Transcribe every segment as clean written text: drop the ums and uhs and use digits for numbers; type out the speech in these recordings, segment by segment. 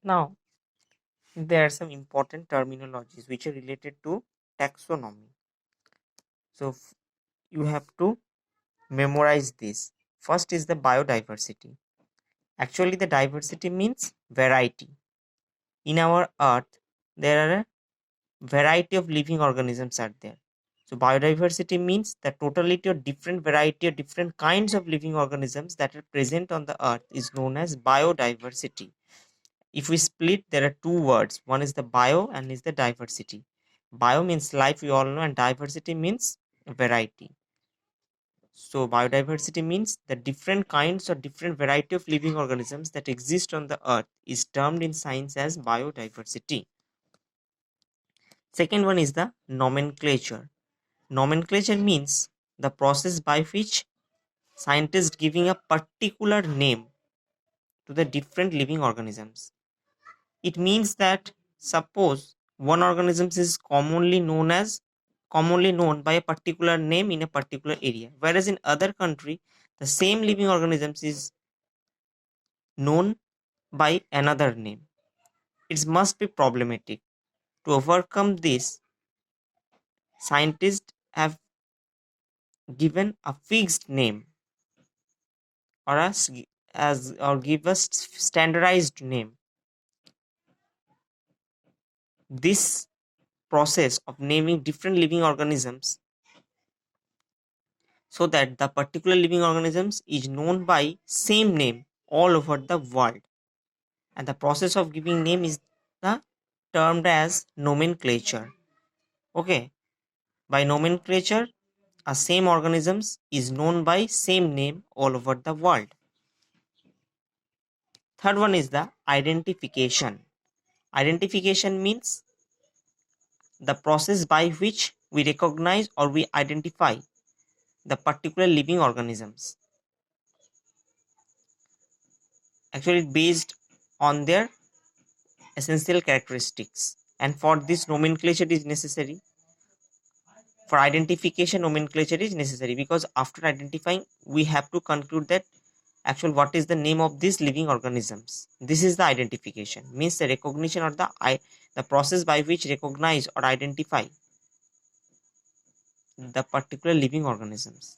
Now there are some important terminologies which are related to taxonomy. So you have to memorize this. First is the biodiversity. Actually, the diversity means variety. In our earth, there are a variety of living organisms are there. So biodiversity means the totality of different variety of different kinds of living organisms that are present on the earth is known as biodiversity. If we split, there are two words. One is the bio and is the diversity. Bio means life, we all know, and diversity means variety. So biodiversity means the different kinds or different variety of living organisms that exist on the earth is termed in science as biodiversity. Second one is the nomenclature. Nomenclature means the process by which scientists giving a particular name to the different living organisms. It means that suppose one organism is commonly known by a particular name in a particular area, whereas in other country the same living organisms is known by another name. It must be problematic. To overcome this, scientists have given a fixed name or or give us standardized name. This process of naming different living organisms so that the particular living organisms is known by same name all over the world, and the process of giving name is the termed as nomenclature. Okay, by nomenclature a same organisms is known by same name all over the world. Third one is the identification. Identification means the process by which we recognize or we identify the particular living organisms, actually based on their essential characteristics. And for this nomenclature is necessary. For identification, nomenclature is necessary because after identifying we have to conclude that actual what is the name of these living organisms. This is the identification, means the recognition or the process by which recognize or identify the particular living organisms.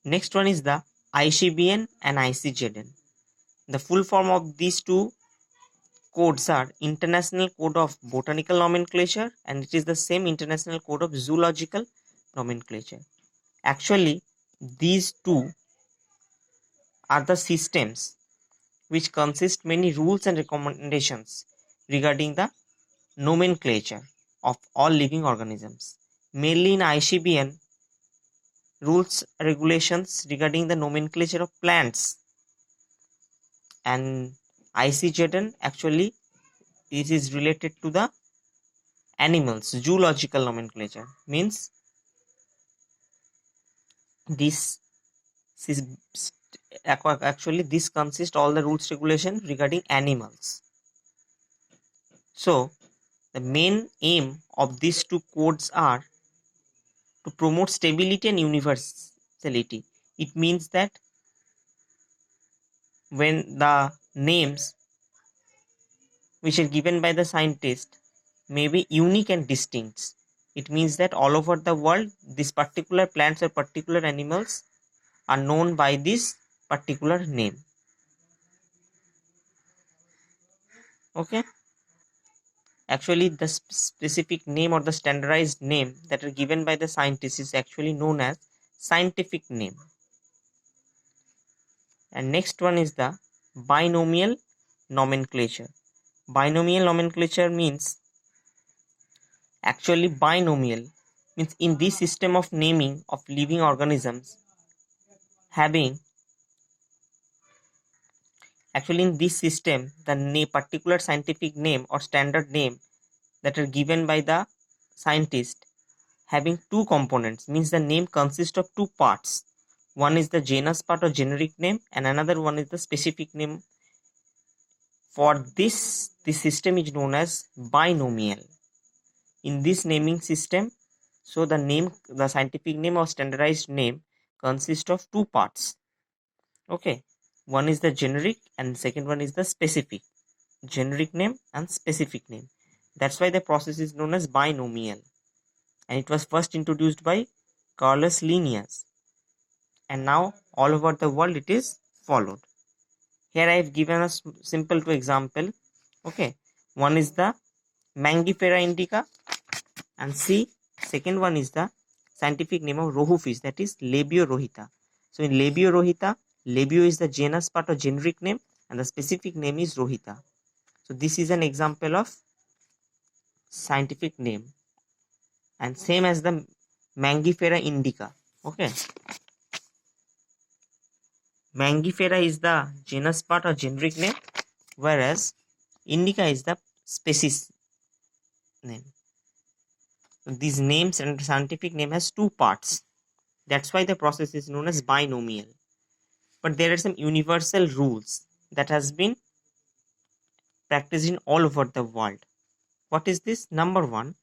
Next one is the ICBN and ICZN. The full form of these two codes are International Code of Botanical Nomenclature, and it is the same International Code of Zoological Nomenclature. Actually, these two are the systems which consist many rules and recommendations regarding the nomenclature of all living organisms. Mainly in ICBN, rules regulations regarding the nomenclature of plants, and ICZN actually this is related to the animals. Zoological nomenclature means this actually this consists all the rules regulation regarding animals. So the main aim of these two codes are to promote stability and universality. It means that when the names which are given by the scientist may be unique and distinct, it means that all over the world these particular plants or particular animals are known by this particular name. Okay, actually the specific name or the standardized name that are given by the scientist is actually known as scientific name. And next one is the binomial nomenclature. Binomial nomenclature means actually binomial means in this system of naming of living organisms having actually in this system the particular scientific name or standard name that are given by the scientist having two components, means the name consists of two parts. One is the genus part or generic name, and another one is the specific name. For this system is known as binomial. In this naming system, so the scientific name or standardized name consists of two parts. Okay, One is the generic and second one is the specific. Generic name and specific name. That's why the process is known as binomial. And it was first introduced by Carolus Linnaeus. And now all over the world it is followed. Here I have given a simple two example. Okay. One is the Mangifera indica and second one is the scientific name of rohu fish, that is Labio rohita. So in Labio rohita, Labio is the genus part or generic name and the specific name is rohita. So this is an example of scientific name and same as the Mangifera indica. Okay. Mangifera is the genus part or generic name, whereas indica is the species name. So these names and scientific name has two parts. That's why the process is known as binomial. But there are some universal rules that has been practiced in all over the world. What is this? Number one,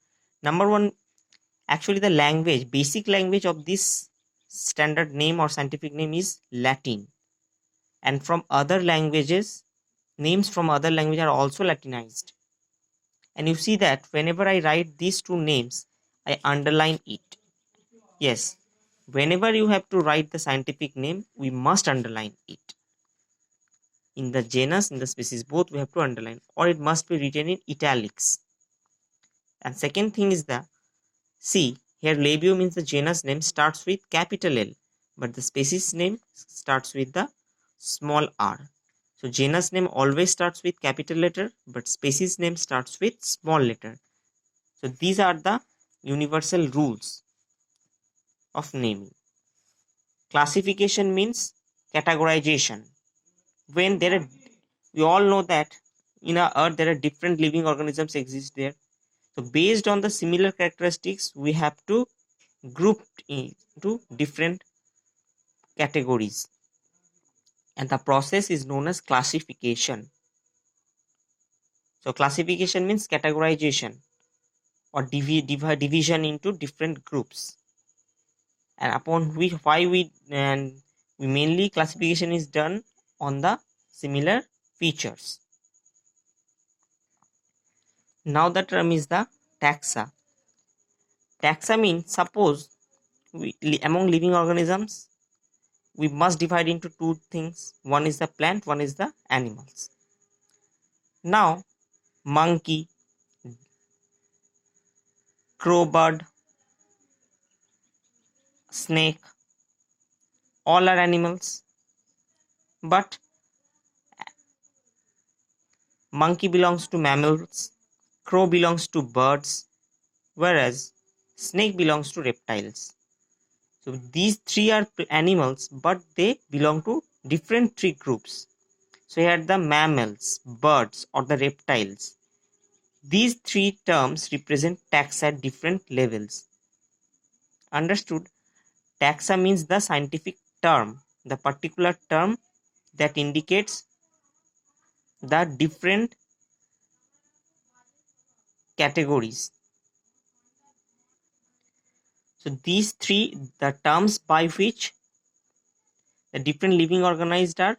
actually the language, basic language of this standard name or scientific name is Latin. And from other languages, names from other language are also Latinized. And you see that whenever I write these two names, I underline it. Yes, whenever you have to write the scientific name, we must underline it. In the genus, in the species, both we have to underline, or it must be written in italics. And second thing is the see here, Labio means the genus name starts with capital L, but the species name starts with the small r. So genus name always starts with capital letter, but species name starts with small letter. So these are the universal rules of naming. Classification means categorization. When there are, we all know that in our earth there are different living organisms exist there. So based on the similar characteristics, we have to group into different categories. And the process is known as classification. So classification means categorization or division into different groups. And upon which we mainly classification is done on the similar features. Now the term is the taxa. Taxa means suppose among living organisms we must divide into two things. One is the plant, one is the animals. Now monkey, crow bird, snake, all are animals, but monkey belongs to mammals, crow belongs to birds, whereas snake belongs to reptiles. So these three are animals, but they belong to different tree groups. So here the mammals, birds, or the reptiles. These three terms represent taxa at different levels. Understood? Taxa means the scientific term, the particular term that indicates the different categories. So these three, the terms by which the different living organisms are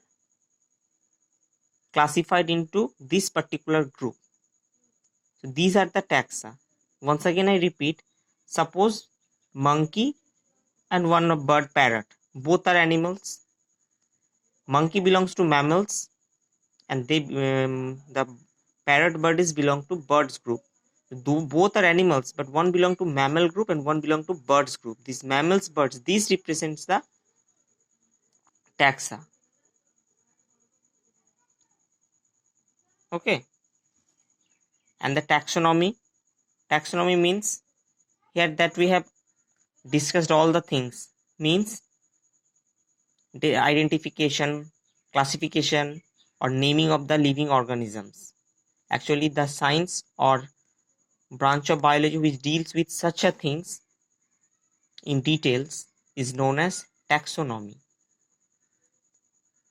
classified into this particular group. So these are the taxa. Once again I repeat, suppose monkey and one bird parrot, both are animals. Monkey belongs to mammals and the parrot bird is belong to birds group. Both are animals, but one belong to mammal group and one belong to birds group. These mammals, birds, these represents the taxa. Okay. And the taxonomy means here that we have discussed all the things, means the identification, classification, or naming of the living organisms. Actually the science or branch of biology which deals with such a things in details is known as taxonomy.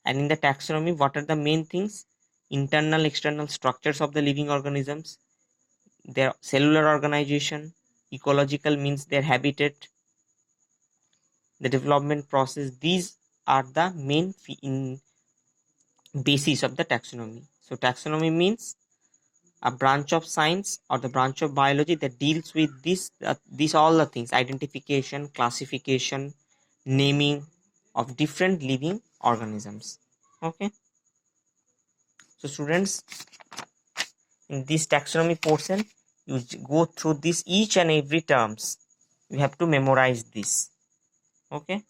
And in the taxonomy, what are the main things? Internal, external structures of the living organisms, their cellular organization, ecological means their habitat, the development process. These are the main basis of the taxonomy. So taxonomy means a branch of science or the branch of biology that deals with these all the things: identification, classification, naming of different living organisms. Okay, so students, in this taxonomy portion, you go through this each and every terms. You have to memorize this. Okay.